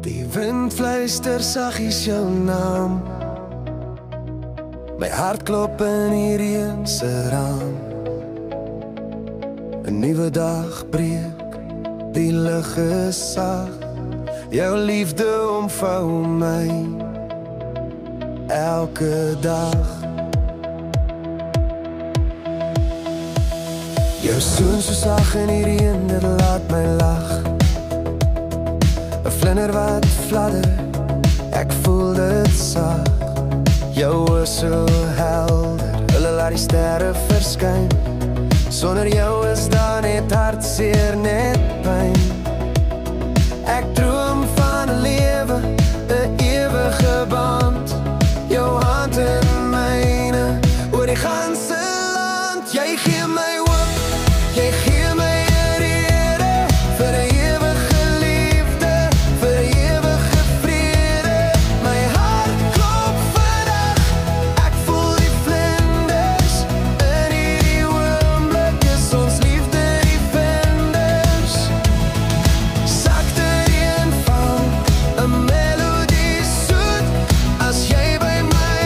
Die wind fluister saggies jou naam. My hart klop in die reën se raam. 'n nuwe dag breek, die lug is sag. Jou liefde omvou my elke dag. Jou soen so sag in die reën, dit laat my lag. 'n vlinder wat fladder, ek voel dit sag. Jou is so helder, hulle laat die sterre verskyn. Sonder jou is daar net hartseer, net pyn. Ek droom van 'n lewe, 'n ewige band. Jou hand in myne, oor die ganse land. Jy gee my hoop, jy gee my 'n rede vir 'n ewige liefde, vir 'n ewige vrede. My hart klop vandag, ek voel die vlinders. In hierdie oomblik is ons liefde die vinders. Sagte reën val, 'n melodie soet. As jy by my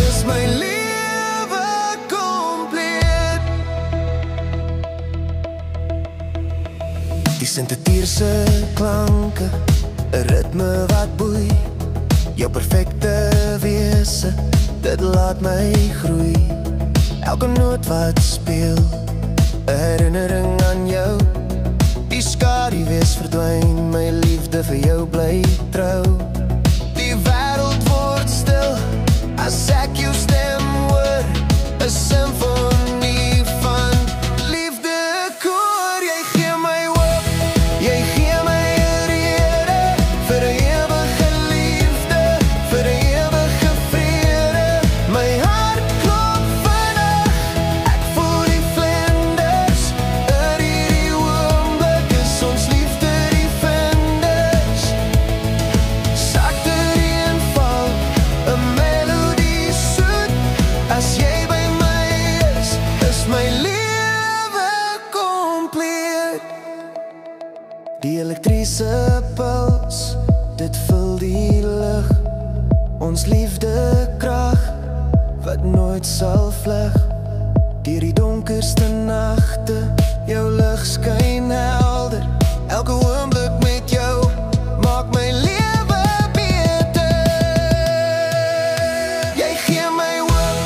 is my lewe kompleet. Die sintetierse klanke, 'n ritme wat boei. Jou perfekte wese, dit laat my groei. Elke noot wat speel, 'n herinnering aan jou. Die skaduwees verdwyn, my liefde vir jou bly trou. Die wêreld word stil, as ek jou stem hoor. 'n simfonie van liefde koor. Jy gee my hoop, jy gee my 'n rede vir 'n ewige liefde, vir 'n ewige vrede. My hart klop vandag, ek voel die vlinders. In hierdie oomblik is ons liefde die vinders. Sagte reën val, 'n melodie soet. As jy by my is my lewe kompleet. Die elektriese puls, dit vul die lug. Ons liefde krag, wat nooit sal vlug. Deur die donkerste nagte, jou lig skyn helder. Elke oomblik met jou maak my lewe beter. Jy gee my hoop,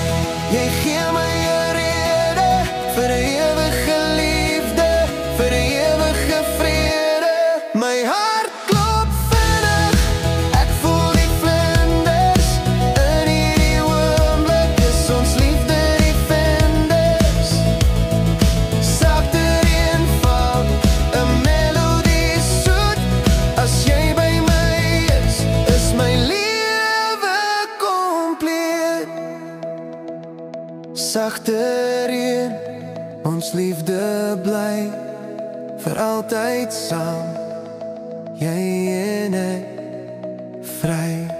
jy gee my 'n rede vir 'n ewige liefde, vir 'n ewige vrede. My hart klop vinnig, ek voel die vlinders. In hierdie oomblik is ons liefde die vinders. Sagte reën val, 'n melodie soet. As jy by my is my lewe kompleet. Sagte reën, ons liefde bly vir altyd saam. Jy en ek vry.